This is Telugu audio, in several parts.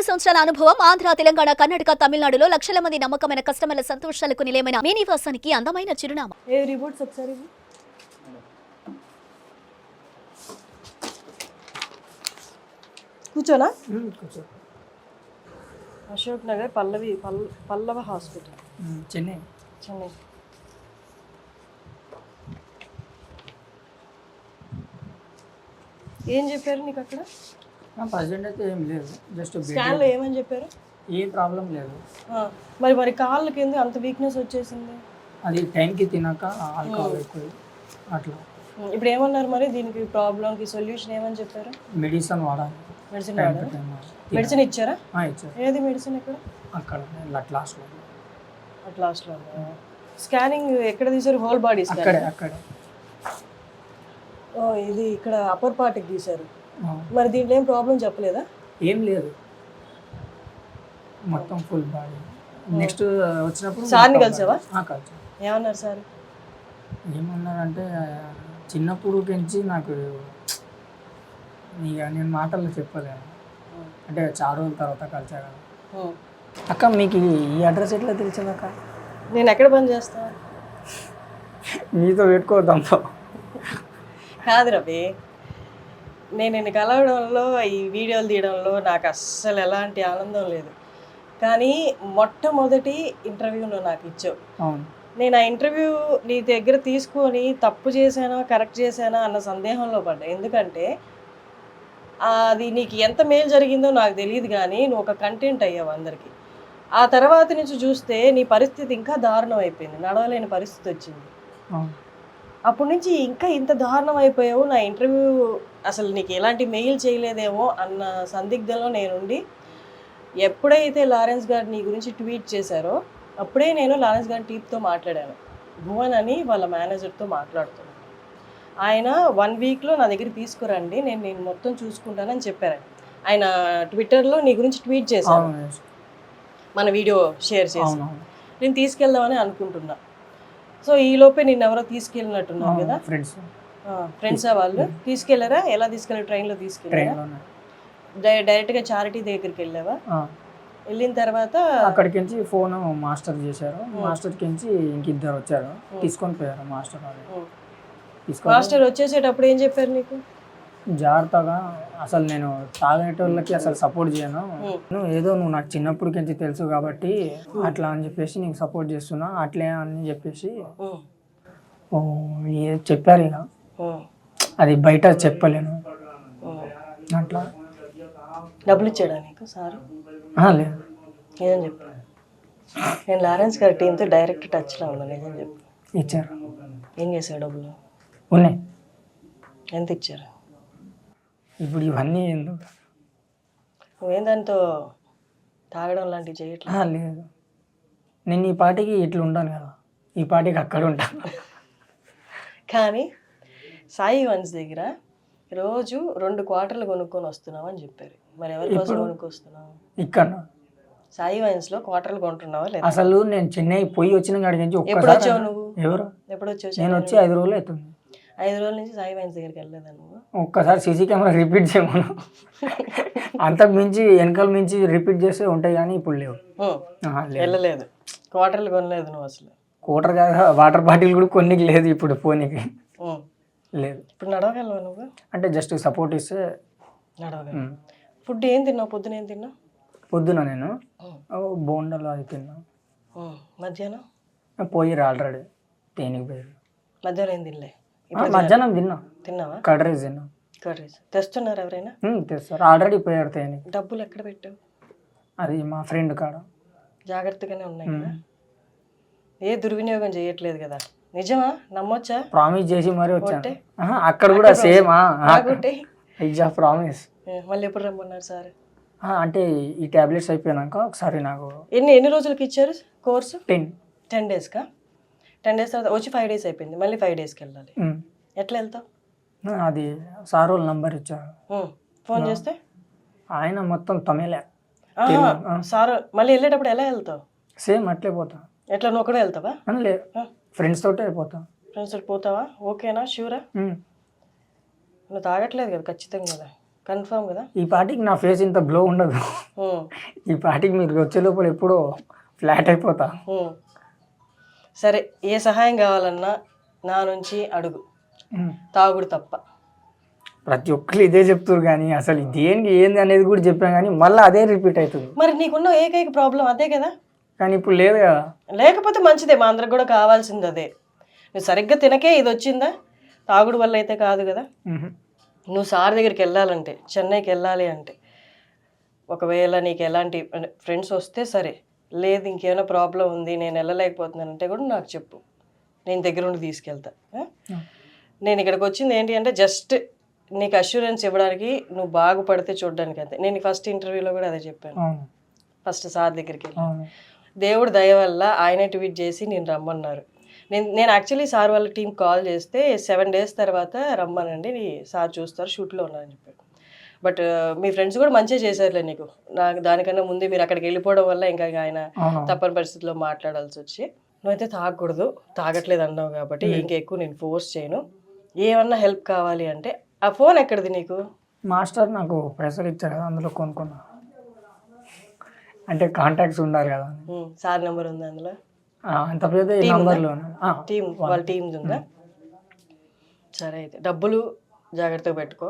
15 సంవత్సరాల అనుభవం ఆంధ్ర, తెలంగాణ, కర్ణాటక, తమిళనాడులో లక్షల మంది నమ్మకమైన కస్టమర్ల సంతోషాలకు నిలయమైన మీ నివాసానికి అందమైన చిరునామా. ఏ రిపోర్ట్స్ ఒకసారి కూర్చోనా? కూర్చో. అశోక్ నగర్ పల్లవ హాస్పిటల్, చెన్నై. చెన్నై. ఏం చెప్పారు నీకు అక్కడ? ప్రజెంట్ అయితే ఏం లేదు, జస్ట్ స్కాన్లో ఏమని చెప్పారు? ఏ ప్రాబ్లం లేదు. మరి కాళ్ళకి ఎందుకు అంత వీక్నెస్ వచ్చేసింది? అది టైంకి తినాక ఆల్కహాల్ ఎక్కువ అట్లా. ఇప్పుడు ఏమన్నారు మరి దీనికి ప్రాబ్లంకి సొల్యూషన్ ఏమని చెప్పారు? మెడిసిన్ వాడాలి. మెడిసిన్ వాడాలి. మెడిసిన్ ఇచ్చారా? ఇచ్చారు. ఏది మెడిసిన్ ఎక్కడ? అక్కడ లాస్ట్లో. లాస్ట్లో. స్కానింగ్ ఎక్కడ తీసారు? హోల్ బాడీ అక్కడే అక్కడే. ఇది ఇక్కడ అప్పర్ పార్ట్కి తీశారు. మరి దీంట్లో ఏం ప్రాబ్లం చెప్పలేదా? ఏం లేదు, మొత్తం ఫుల్ బాడీ. నెక్స్ట్ వచ్చినప్పుడు సార్ని కలిసావా? కలిసా. ఏమన్నారు సార్? ఏమన్నారంటే చిన్నప్పుడు పెంచి నాకు ఇక నేను మాటల్లో చెప్పలేను, అంటే చాలా రోజుల తర్వాత కలిసా కదా. అక్క మీకు ఈ అడ్రస్ ఎట్లా తెలిసింది అక్క? నేను ఎక్కడ పని చేస్తా? మీతో పెట్టుకోవద్దాంతో కాదు రవి, నేను నిన్ను కలవడంలో ఈ వీడియోలు తీయడంలో నాకు అస్సలు ఎలాంటి ఆనందం లేదు. కానీ మొట్టమొదటి ఇంటర్వ్యూలో నాకు ఇచ్చావు. అవును. నేను ఆ ఇంటర్వ్యూ నీ దగ్గర తీసుకొని తప్పు చేశానా కరెక్ట్ చేశానా అన్న సందేహంలో పడ్డా. ఎందుకంటే అది నీకు ఎంత మేలు జరిగిందో నాకు తెలియదు, కానీ నువ్వు ఒక కంటెంట్ అయ్యావు అందరికీ. ఆ తర్వాత నుంచి చూస్తే నీ పరిస్థితి ఇంకా దారుణం అయిపోయింది, నడవలేని పరిస్థితి వచ్చింది. అప్పటి నుంచి ఇంకా ఇంత దారుణం అయిపోయావు. నా ఇంటర్వ్యూ అసలు నీకు ఎలాంటి మెయిల్ చేయలేదేమో అన్న సందిగ్ధంలో నేనుండి, ఎప్పుడైతే లారెన్స్ గారు నీ గురించి ట్వీట్ చేశారో అప్పుడే నేను లారెన్స్ గారి టీప్తో మాట్లాడాను. భువన్ అని వాళ్ళ మేనేజర్తో మాట్లాడుతున్నాను. ఆయన 1 వీక్లో నా దగ్గర తీసుకురండి, నేను మొత్తం చూసుకుంటానని చెప్పారు. ఆయన ట్విట్టర్లో నీ గురించి ట్వీట్ చేశాను, మన వీడియో షేర్ చేసి. నేను తీసుకెళ్దామని అనుకుంటున్నా. సో ఈ లోపే నిన్ను ఎవరో తీసుకెళ్ళినట్టున్నారు కదా? ఫ్రెండ్సా వాళ్ళు? తీసుకెళ్లారా? ఎలా తీసుకెళ్ళారు? ట్రైన్లో తీసుకెళ్ళారా? డైరెక్ట్గా చారిటీ దగ్గరికి వెళ్ళావా? వెళ్ళిన తర్వాత అక్కడికి ఫోన్ మాస్టర్ చేశారు. మాస్టర్కి ఇంకిద్దరు వచ్చారు, తీసుకొని పోయారు. మాస్టర్ వచ్చేసేటప్పుడు ఏం చెప్పారు నీకు? జాగ్రత్తగా, అసలు నేను తాగేటోళ్ళకి అసలు సపోర్ట్ చేయను, ఏదో నువ్వు నాకు చిన్నప్పటికి తెలుసు కాబట్టి అట్లా అని చెప్పేసి నీకు సపోర్ట్ చేస్తున్నా అట్లే అని చెప్పేసి చెప్పారు. ఇక అది బయట చెప్పలేను. అట్లా. డబ్బులు ఇచ్చాడా నీకు సార్? లేదు. ఏదని చెప్పారు? నేను లారెన్స్ గారి టీంతో డైరెక్ట్ టచ్లో ఉన్నాను. ఏదని చెప్పి ఇచ్చారు. ఏం చేశారు? డబ్బులు ఉన్నాయి. ఎంత ఇచ్చారు? ఇప్పుడు ఇవన్నీ ఎందుకు? నువ్వేం దాంతో తాగడం లాంటివి చేయట్లేదు? లేదు, నేను ఈ పాటికి ఇట్లా ఉంటాను కదా, ఈ పాటికి అక్కడ ఉంటాను. కానీ సాయి వన్స్ దగ్గర రోజు 2 క్వార్టర్లు కొనుక్కొని వస్తున్నావు అని చెప్పారు. మరి ఎవరి కోసం కొనుక్కొస్తున్నావు? ఇక్కడ సాయి వైన్స్లో క్వార్టర్లు కొంటున్నావా లేదా? అసలు నేను చెన్నై పోయి వచ్చిన కాడికి ఎప్పుడు వచ్చావు నువ్వు? ఎవరు? ఎప్పుడు వచ్చావు? నేను వచ్చి 5 రోజులు అవుతుంది. 5 రోజుల నుంచి సాయి వైన్స్ దగ్గరికి వెళ్ళలేదా నువ్వు? ఒక్కసారి సీసీ కెమెరా రిపీట్ చేయమను. అంతకు మించి వెనకాల మించి రిపీట్ చేస్తే ఉంటాయి, కానీ ఇప్పుడు లేవు. వెళ్ళలేదు, క్వార్టర్లు కొనలేదు నువ్వు అసలు? క్వార్టర్ కాదు, వాటర్ బాటిల్ కూడా కొన్ని లేదు ఇప్పుడు పోనీకి. లేదు. ఇప్పుడు నడవగలవా నువ్వు? అంటే జస్ట్ సపోర్ట్ ఇస్తే నడవగలవు. ఫుడ్ ఏం తిన్నావు? పొద్దున ఏం తిన్నావు? పొద్దున నేను బోండాలు అది తిన్నా. మధ్యాహ్నం పోయారు ఆల్రెడీ, తేనికి పోయారు. మధ్యాహ్నం ఏం తినలే? మధ్యాహ్నం తిన్నావా? కర్డ్ రైస్ తిన్నా. కర్డ్ రైస్ తెస్తున్నారు ఎవరైనా? తెస్తారు, ఆల్రెడీ పోయారు తేనికి. డబ్బులు ఎక్కడ పెట్టావు? అది మా ఫ్రెండ్ కాడ. జాగ్రత్తగానే ఉన్నాయి కదా, ఏ దుర్వినియోగం చేయట్లేదు కదా? నిజమా? నమ్మొచ్చా? ప్రామిస్ చేసి మరీ వచ్చాను. అక్కడ కూడా సేమ్ ప్రామిస్. మళ్ళీ ఎప్పుడు రమ్మన్నారు సార్? అంటే ఈ టాబ్లెట్స్ అయిపోయినాక ఒకసారి నాకు. ఎన్ని రోజులకి ఇచ్చారు కోర్సు? 10 డేస్కా? 10 డేస్ తర్వాత వచ్చి 5 డేస్ అయిపోయింది, మళ్ళీ 5 డేస్కి వెళ్ళాలి. ఎట్లా వెళ్తావు? అది సార్ వాళ్ళు నంబర్ ఇచ్చారు, ఫోన్ చేస్తే ఆయన మొత్తం తమిళే సార్. మళ్ళీ వెళ్ళేటప్పుడు ఎలా వెళ్తావు? సేమ్ అట్లే పోతా. ఎట్లా నువ్వు ఒకడే వెళ్తావా? లేదు, ఫ్రెండ్స్ తోటే పోతా. ఫ్రెండ్స్ తోటి పోతావా? ఓకేనా? షూరా? నువ్వు తాగట్లేదు కదా ఖచ్చితంగా కదా? కన్ఫర్మ్ కదా? ఈ పాటికి నా ఫేస్ ఇంత బ్లో ఉండదు. ఉమ్, ఈ పాటికి మీరు వచ్చే లోపల ఎప్పుడో ఫ్లాట్ అయిపోతా. ఉమ్. సరే, ఏ సహాయం కావాలన్నా నా నుంచి అడుగు, తాగుడు తప్ప. ప్రతి ఒక్కరు ఇదే చెప్తారు కానీ అసలు దేనికి ఏంది అనేది కూడా చెప్పాను కానీ మళ్ళీ అదే రిపీట్ అవుతుంది. మరి నీకున్న ఏకైక ప్రాబ్లం అదే కదా. కానీ ఇప్పుడు లేదు కదా. లేకపోతే మంచిదే, మా అందరికి కూడా కావాల్సింది అదే. నువ్వు సరిగ్గా తినకే ఇది వచ్చిందా? తాగుడు వల్ల అయితే కాదు కదా. నువ్వు సార్ దగ్గరికి వెళ్ళాలంటే, చెన్నైకి వెళ్ళాలి అంటే, ఒకవేళ నీకు ఎలాంటి ఫ్రెండ్స్ వస్తే సరే, లేదు ఇంకేమైనా ప్రాబ్లం ఉంది నేను వెళ్ళలేకపోతున్నానంటే కూడా నాకు చెప్పు, నేను దగ్గర ఉండి తీసుకెళ్తా. నేను ఇక్కడికి వచ్చింది ఏంటి అంటే జస్ట్ నీకు అష్యూరెన్స్ ఇవ్వడానికి, నువ్వు బాగుపడితే చూడడానికి అంతే. నేను ఫస్ట్ ఇంటర్వ్యూలో కూడా అదే చెప్పాను. ఫస్ట్ సార్ దగ్గరికి వెళ్ళి దేవుడు దయ వల్ల ఆయనే ట్వీట్ చేసి నేను రమ్మన్నారు. నేను యాక్చువల్లీ సార్ వాళ్ళ టీం కాల్ చేస్తే 7 days తర్వాత రమ్మనండి, సార్ చూస్తారు, షూట్లో ఉన్నారని చెప్పారు. బట్ మీ ఫ్రెండ్స్ కూడా మంచిగా చేశారులే నీకు. నాకు దానికన్నా ముందే మీరు అక్కడికి వెళ్ళిపోవడం వల్ల ఇంకా ఆయన తప్పని పరిస్థితిలో మాట్లాడాల్సి వచ్చి. నువ్వైతే తాగకూడదు, తాగట్లేదు అన్నావు కాబట్టి ఇంకా ఎక్కువ నేను ఫోర్స్ చేయను. ఏమన్నా హెల్ప్ కావాలి అంటే, ఆ ఫోన్ ఎక్కడిది నీకు? మాస్టర్ నాకు పైసలు ఇచ్చారు కదా, అందులో కొనుక్కున్నా. అంటే కాంటాక్ట్స్ ఉండాలి కదా. సార్ నెంబర్ ఉంది అందులో? అంత పెద్ద నంబర్లో టీం, వాళ్ళ టీమ్స్ ఉందా? సరే అయితే డబ్బులు జాగ్రత్తగా పెట్టుకో,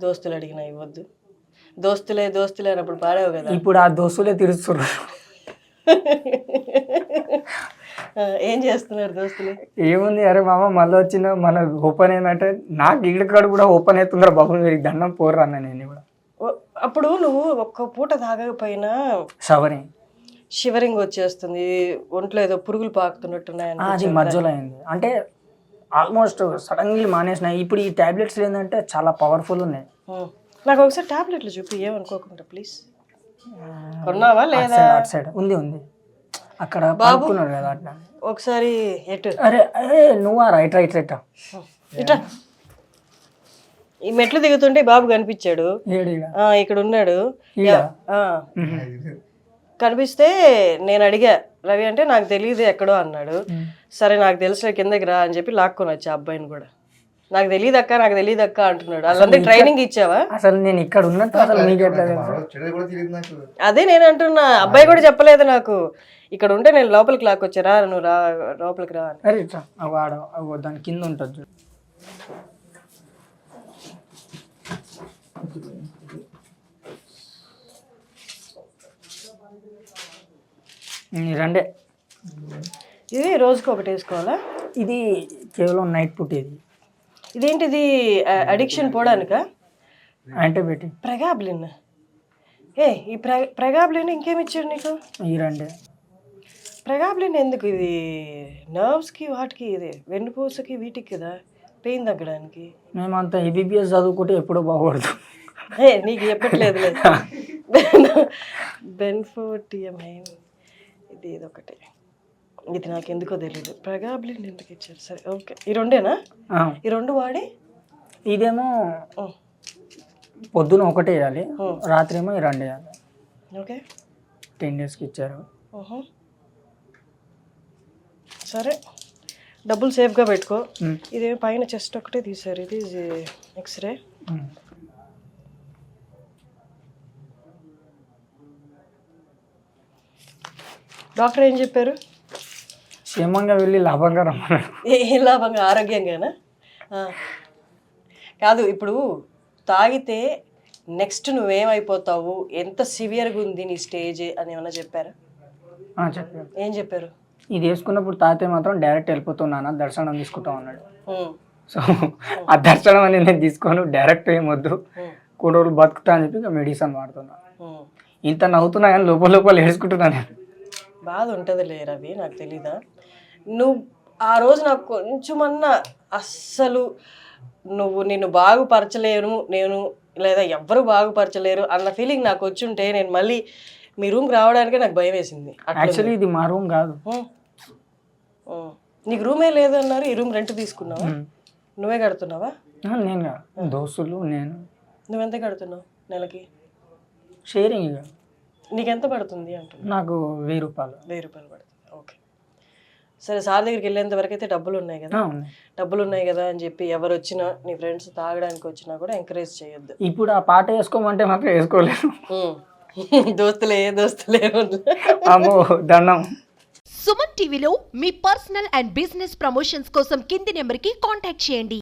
దోస్తులు అడిగినా ఇవ్వద్దు. దోస్తులే దోస్తులే అన్నప్పుడు పాడావు కదా. ఇప్పుడు ఆ దోస్తులే తీరుస్తున్నారు. ఏం చేస్తున్నారు దోస్తులు? ఏముంది, అరే మామ మళ్ళీ వచ్చిన మన ఓపెన్ అయిందంటే నాకు ఇక్కడికాడు కూడా ఓపెన్ అవుతుందిరా బాబు, మీరు దండం పోర్రా అన్న. నేను కూడా అప్పుడు నువ్వు ఒక్క పూట తాగకపోయినా షివరింగ్ వచ్చేస్తుంది, ఒంట్లో ఏదో పురుగులు పాకుతున్నట్టున్నాయని. అది మధ్యలో అయింది అంటే ఆల్మోస్ట్ సడన్లీ మానేసిన. ఇప్పుడు ఈ టాబ్లెట్స్ ఏంటంటే చాలా పవర్ఫుల్ ఉన్నాయి. నాకు ఒకసారి టాబ్లెట్లు చూపి, ఏమనుకోకుండా ప్లీజ్. కొన్నావా లేదా? అటు సైడ్ ఉంది ఉంది, అక్కడ బాగున్నాడు కదా అట్లా. ఒకసారి ఎటు? అరే అరే నువ్వా? రైట్ రైట్ రైట్ ఇట్లా ఈ మెట్లు దిగుతుంటే బాబు కనిపించాడు, ఇక్కడ ఉన్నాడు. కనిపిస్తే నేను అడిగా రవి అంటే నాకు తెలియదు ఎక్కడో అన్నాడు. సరే నాకు తెలిసిన కిందకి రా అని చెప్పి లాక్కొని వచ్చా అబ్బాయిని కూడా. నాకు తెలియదు అక్క, నాకు తెలియదు అక్క అంటున్నాడు. అలాంటి ట్రైనింగ్ ఇచ్చావా? అసలు నేను ఇక్కడ ఉన్నట్టు అసలు అదే నేను అంటున్నా, అబ్బాయి కూడా చెప్పలేదు నాకు. ఇక్కడ ఉంటే నేను లోపలికి లాక్కొచ్చారా, నువ్వు రా లోపలికి రా అని. అరే దాని కింద ఉంటుంది. రండే. ఇది రోజుకి ఒకటి వేసుకోవాలా? ఇది కేవలం నైట్ పూట. ఇదేంటిది? అడిక్షన్ పోవడానికా? యాంటీబయాటిక్ ప్రెగాబ్లిన్. ఈ ప్రెగాబ్లిన్ ఇంకేమి ఇచ్చాడు నీకు? ఈ రండే. ప్రెగాబ్లిన్ ఎందుకు? ఇది నర్వ్స్కి వాటికి, ఇది వెన్నుపూసకి వీటికి కదా, పెయిన్ తగ్గడానికి. మేమంతా EBBS చదువుకుంటే ఎప్పుడో బాగూడదు. నీకు చెప్పట్లేదు లేదు. బెన్ఫోర్టియమైన్ ఇది ఒకటి, ఇది నాకు ఎందుకో తెలియదు. ప్రెగాబ్లిన్ ఎందుకు ఇచ్చారు? సరే ఓకే, ఈ రెండేనా? ఈ రెండు వాడి ఇదేమో పొద్దున ఒకటి వేయాలి, రాత్రి ఏమో ఈ రెండు వేయాలి. ఓకే, 10 daysకి ఇచ్చారు. సరే డబ్బులు సేఫ్గా పెట్టుకో. ఇదే పైన చెస్ట్ ఒకటే తీసారు, ఇది ఎక్స్రే. డాక్టర్ ఏం చెప్పారు? క్షేమంగా వెళ్ళి లాభంగా రమ్మన్నాడు. ఏ లాభంగా? ఆరోగ్యంగానా? కాదు, ఇప్పుడు తాగితే నెక్స్ట్ నువ్వేమైపోతావు, ఎంత సివియర్గా ఉంది నీ స్టేజ్ అని ఏమన్నా చెప్పారా? చెప్పారు. ఏం చెప్పారు? ఇది వేసుకున్నప్పుడు తాగితే మాత్రం డైరెక్ట్ వెళ్ళిపోతున్నాను, దర్శనం తీసుకుంటాం అన్నాడు. సో ఆ దర్శనం అనేది నేను తీసుకోను, డైరెక్ట్ ఏమొద్దు, కొన్ని రోజులు బతుకుతా అని చెప్పి మెడిసిన్ వాడుతున్నా. ఇంత నవ్వుతున్నా కానీ లోపల లోపల వేసుకుంటున్నా నేను. బాధ ఉంటుంది లే రవి, నాకు తెలీదా? నువ్వు ఆ రోజు నాకు కొంచెమన్నా అస్సలు నిన్ను బాగుపరచలేను నేను, లేదా ఎవ్వరు బాగుపరచలేరు అన్న ఫీలింగ్ నాకు వచ్చుంటే నేను మళ్ళీ మీ రూమ్కి రావడానికే నాకు భయం వేసింది. యాక్చువల్లీ ఇది మా రూమ్ కాదు. నీకు రూమే లేదు అన్నారు, ఈ రూమ్ రెంట్ తీసుకున్నావా? నువ్వే కడుతున్నావా? నేను కాదు, దోస్తులు నేను. నువ్వెంత కడుతున్నావు నెలకి? షేరింగ్. నీకెంత పడుతుంది అంటున్నా? నాకు 1000 రూపాయలు. 1000 రూపాయలు పడుతుంది. ఓకే, సరే సార్ దగ్గరికి వెళ్ళేంత వరకు అయితే డబ్బులు ఉన్నాయి కదా, ఉన్నాయి. డబ్బులు ఉన్నాయి కదా అని చెప్పి ఎవరు వచ్చినా నీ ఫ్రెండ్స్ తాగడానికి వచ్చినా కూడా ఎంకరేజ్ చేయొద్దు. ఇప్పుడు ఆ పాట వేసుకోమంటే మాత్రం వేసుకోలేను. దోస్తులే అమ్మో దండం. సుమన్ టీవీలో మీ పర్సనల్ అండ్ బిజినెస్ ప్రమోషన్స్ కోసం కింది నెంబర్కి కాంటాక్ట్ చేయండి.